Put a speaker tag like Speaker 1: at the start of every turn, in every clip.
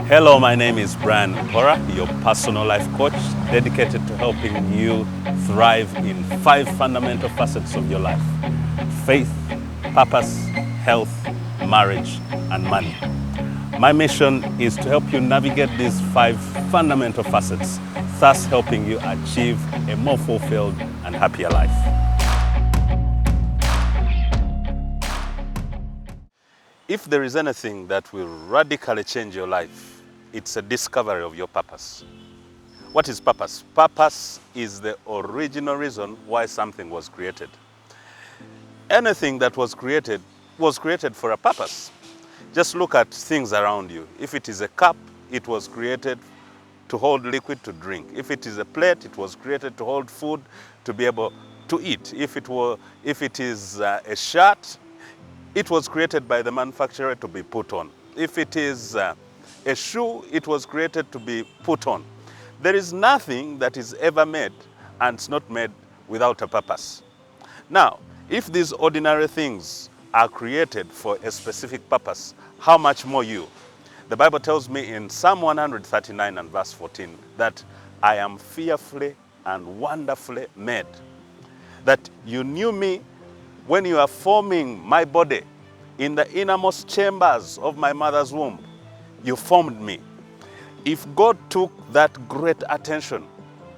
Speaker 1: Hello, my name is Brian Pora, your personal life coach, dedicated to helping you thrive in 5 fundamental facets of your life: faith, purpose, health, marriage, and money. My mission is to help you navigate these 5 fundamental facets, thus helping you achieve a more fulfilled and happier life. If there is anything that will radically change your life, it's a discovery of your purpose. What is purpose? Purpose is the original reason why something was created. Anything that was created for a purpose. Just look at things around you. If it is a cup, it was created to hold liquid to drink. If it is a plate, it was created to hold food to be able to eat. If it is a shirt, it was created by the manufacturer to be put on. If it is a shoe, it was created to be put on. There is nothing that is ever made and it's not made without a purpose. Now, if these ordinary things are created for a specific purpose, how much more you? The Bible tells me in Psalm 139 and verse 14 that I am fearfully and wonderfully made. That you knew me when you are forming my body in the innermost chambers of my mother's womb. You formed me. If God took that great attention,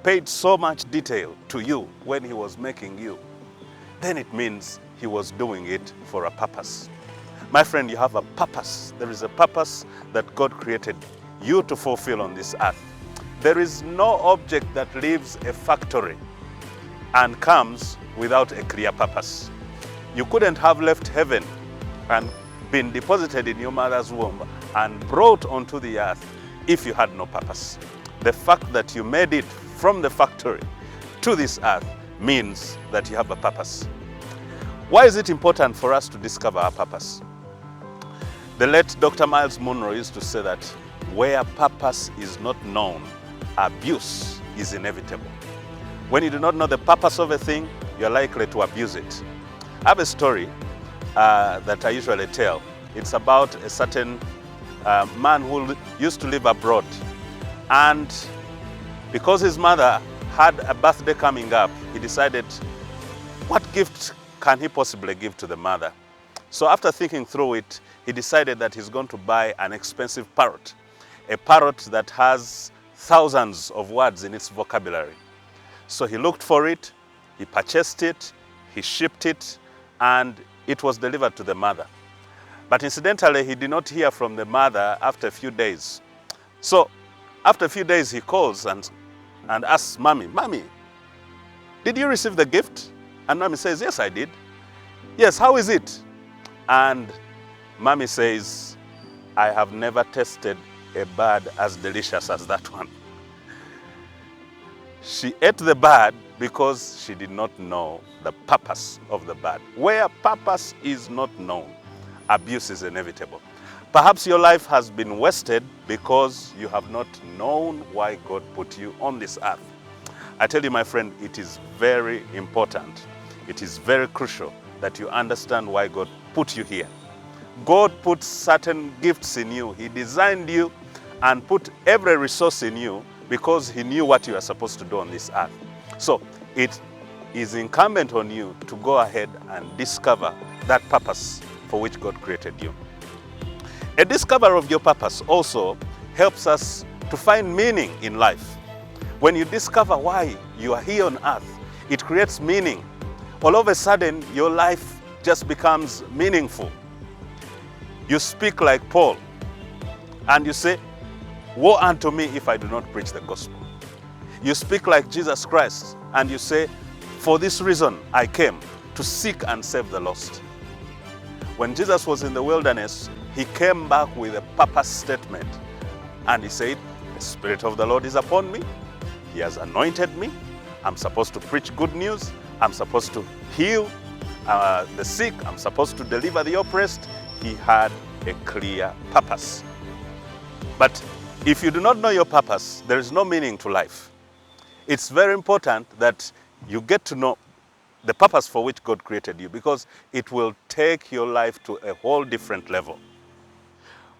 Speaker 1: paid so much detail to you when he was making you, then it means he was doing it for a purpose. My friend, you have a purpose. There is a purpose that God created you to fulfill on this earth. There is no object that leaves a factory and comes without a clear purpose. You couldn't have left heaven and been deposited in your mother's womb and brought onto the earth if you had no purpose. The fact that you made it from the factory to this earth means that you have a purpose. Why is it important for us to discover our purpose? The late Dr. Miles Monroe used to say that where purpose is not known, abuse is inevitable. When you do not know the purpose of a thing, you're likely to abuse it. I have a story that I usually tell. It's about a certain man who used to live abroad. And because his mother had a birthday coming up, he decided, what gift can he possibly give to the mother? So after thinking through it, he decided that he's going to buy an expensive parrot, a parrot that has thousands of words in its vocabulary. So he looked for it, he purchased it, he shipped it, and it was delivered to the mother. But incidentally, he did not hear from the mother after a few days. So after a few days, he calls and asks Mommy, did you receive the gift? And Mommy says, yes, I did. Yes, how is it? And Mommy says, I have never tasted a bird as delicious as that one. She ate the bird because she did not know the purpose of the bird. Where purpose is not known, abuse is inevitable. Perhaps your life has been wasted because you have not known why God put you on this earth. I tell you, my friend, it is very important. It is very crucial that you understand why God put you here. God put certain gifts in you. He designed you and put every resource in you because he knew what you are supposed to do on this earth. So it is incumbent on you to go ahead and discover that purpose for which God created you. A discovery of your purpose also helps us to find meaning in life. When you discover why you are here on earth, it creates meaning. All of a sudden, your life just becomes meaningful. You speak like Paul and you say, woe unto me if I do not preach the gospel. You speak like Jesus Christ and you say, for this reason I came, to seek and save the lost. When Jesus was in the wilderness, he came back with a purpose statement and he said, the Spirit of the Lord is upon me. He has anointed me. I'm supposed to preach good news. I'm supposed to heal the sick. I'm supposed to deliver the oppressed. He had a clear purpose. But if you do not know your purpose, there is no meaning to life. It's very important that you get to know the purpose for which God created you, because it will take your life to a whole different level.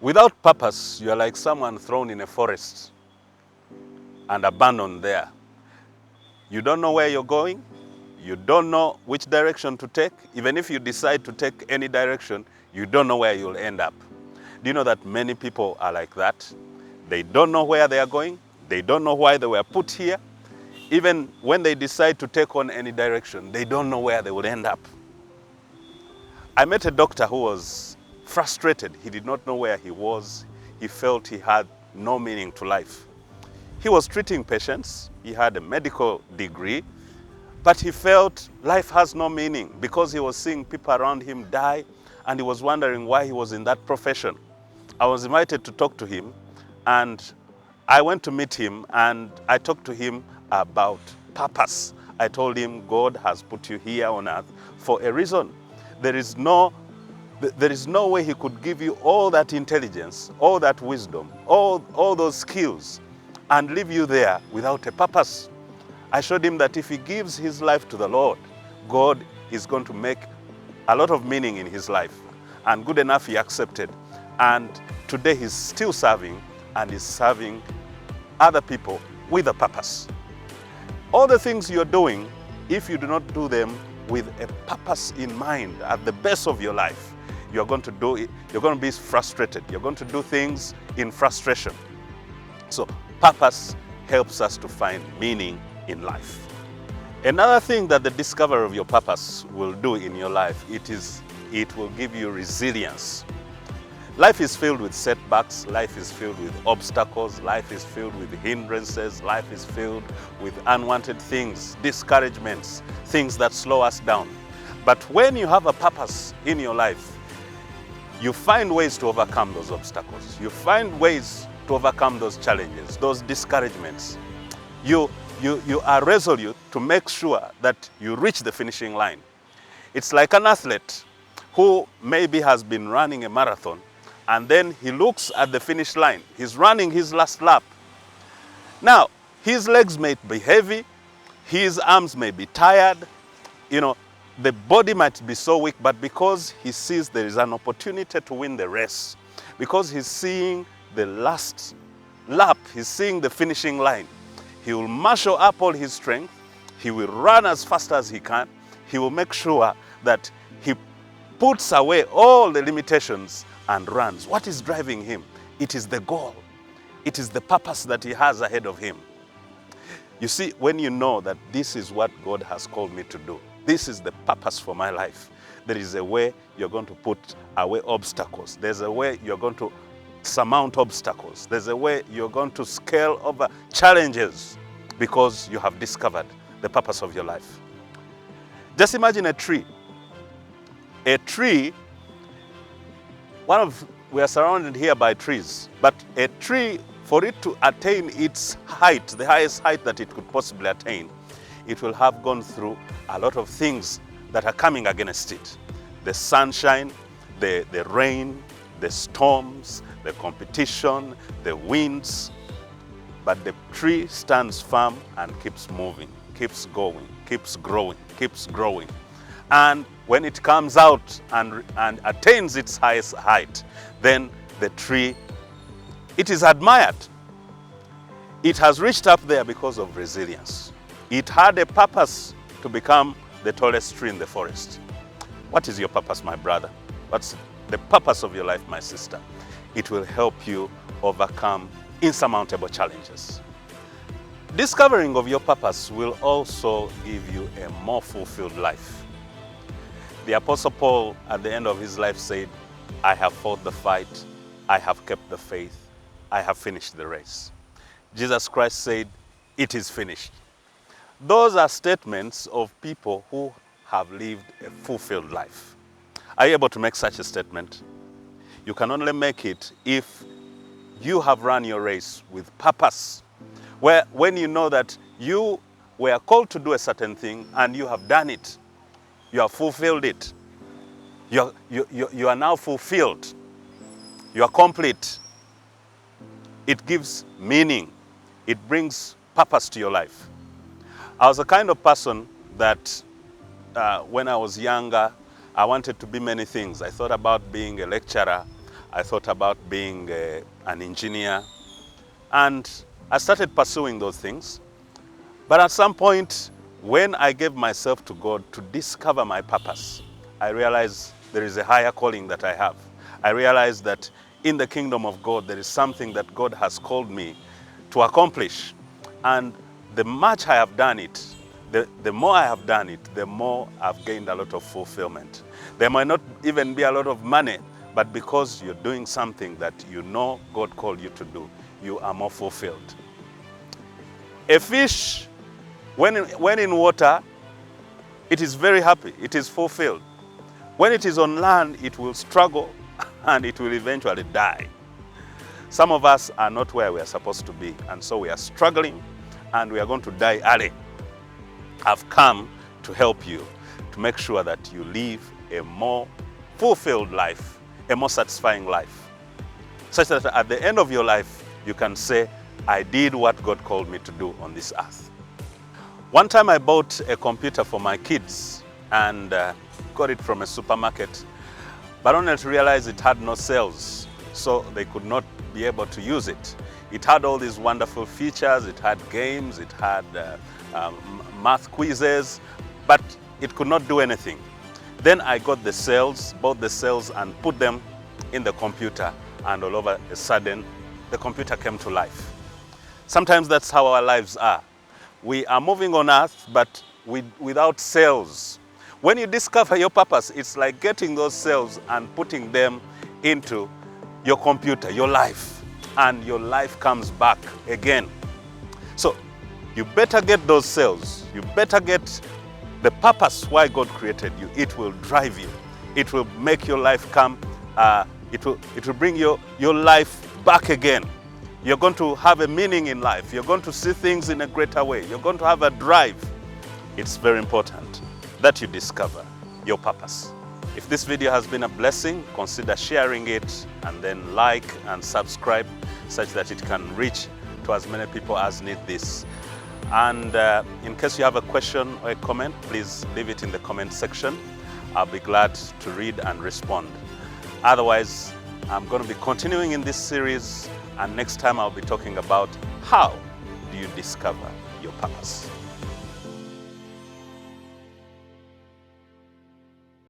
Speaker 1: Without purpose, you are like someone thrown in a forest and abandoned there. You don't know where you're going. You don't know which direction to take. Even if you decide to take any direction, you don't know where you'll end up. Do you know that many people are like that? They don't know where they are going. They don't know why they were put here. Even when they decide to take on any direction, they don't know where they will end up. I met a doctor who was frustrated. He did not know where he was. He felt he had no meaning to life. He was treating patients. He had a medical degree, but he felt life has no meaning because he was seeing people around him die, and he was wondering why he was in that profession. I was invited to talk to him, and I went to meet him, and I talked to him about purpose. I told him, God has put you here on earth for a reason. There is no way he could give you all that intelligence, all that wisdom, all those skills, and leave you there without a purpose. I showed him that if he gives his life to the Lord, God is going to make a lot of meaning in his life. And good enough, he accepted. And today he's still serving, and he's serving other people with a purpose. All the things you're doing, if you do not do them with a purpose in mind at the base of your life, you're going to do it, you're going to be frustrated. You're going to do things in frustration. So purpose helps us to find meaning in life. Another thing that the discovery of your purpose will do in your life, it will give you resilience. Life is filled with setbacks, life is filled with obstacles, life is filled with hindrances, life is filled with unwanted things, discouragements, things that slow us down. But when you have a purpose in your life, you find ways to overcome those obstacles. You find ways to overcome those challenges, those discouragements. You are resolute to make sure that you reach the finishing line. It's like an athlete who maybe has been running a marathon, and then he looks at the finish line. He's running his last lap. Now, his legs may be heavy, his arms may be tired, the body might be so weak, but because he sees there is an opportunity to win the race, because he's seeing the last lap, he's seeing the finishing line, he will marshal up all his strength, he will run as fast as he can, he will make sure that he puts away all the limitations and runs. What is driving him? It is the goal. It is the purpose that he has ahead of him. You see, when you know that this is what God has called me to do, this is the purpose for my life, there is a way you're going to put away obstacles. There's a way you're going to surmount obstacles. There's a way you're going to scale over challenges because you have discovered the purpose of your life. Just imagine a tree. A tree, we are surrounded here by trees, but a tree, for it to attain its height, the highest height that it could possibly attain, it will have gone through a lot of things that are coming against it. The sunshine, the rain, the storms, the competition, the winds. But the tree stands firm and keeps moving, keeps going, keeps growing, keeps growing. And when it comes out and attains its highest height, then the tree, it is admired. It has reached up there because of resilience. It had a purpose to become the tallest tree in the forest. What is your purpose, my brother? What's the purpose of your life, my sister? It will help you overcome insurmountable challenges. Discovering of your purpose will also give you a more fulfilled life. The Apostle Paul, at the end of his life, said, I have fought the fight, I have kept the faith, I have finished the race. Jesus Christ said, it is finished. Those are statements of people who have lived a fulfilled life. Are you able to make such a statement? You can only make it if you have run your race with purpose. When you know that you were called to do a certain thing and you have done it, you have fulfilled it. You are now fulfilled. You are complete. It gives meaning. It brings purpose to your life. I was a kind of person that when I was younger, I wanted to be many things. I thought about being a lecturer. I thought about being an engineer, and I started pursuing those things. But at some point, when I gave myself to God to discover my purpose, I realized there is a higher calling that I have. I realized that in the kingdom of God, there is something that God has called me to accomplish. And the much I have done it, the more I have done it, the more I've gained a lot of fulfillment. There might not even be a lot of money, but because you're doing something that you know God called you to do, you are more fulfilled. A fish, when in water, it is very happy, it is fulfilled. When it is on land, it will struggle and it will eventually die. Some of us are not where we are supposed to be, and so we are struggling and we are going to die early. I've come to help you to make sure that you live a more fulfilled life, a more satisfying life, such that at the end of your life, you can say, I did what God called me to do on this earth. One time I bought a computer for my kids and got it from a supermarket, but only to realize it had no sales, so they could not be able to use it. It had all these wonderful features, it had games, it had math quizzes, but it could not do anything. Then I got the cells, bought the cells and put them in the computer, and all over a sudden, the computer came to life. Sometimes that's how our lives are. We are moving on earth, but without cells. When you discover your purpose, it's like getting those cells and putting them into your computer, your life, and your life comes back again. So you better get those cells. You better get the purpose why God created you. It will drive you. It will make your life come, it will bring your life back again. You're going to have a meaning in life. You're going to see things in a greater way. You're going to have a drive. It's very important that you discover your purpose. If this video has been a blessing, consider sharing it and then like and subscribe such that it can reach to as many people as need this. And in case you have a question or a comment, please leave it in the comment section. I'll be glad to read and respond. Otherwise, I'm going to be continuing in this series, and next time I'll be talking about how do you discover your purpose.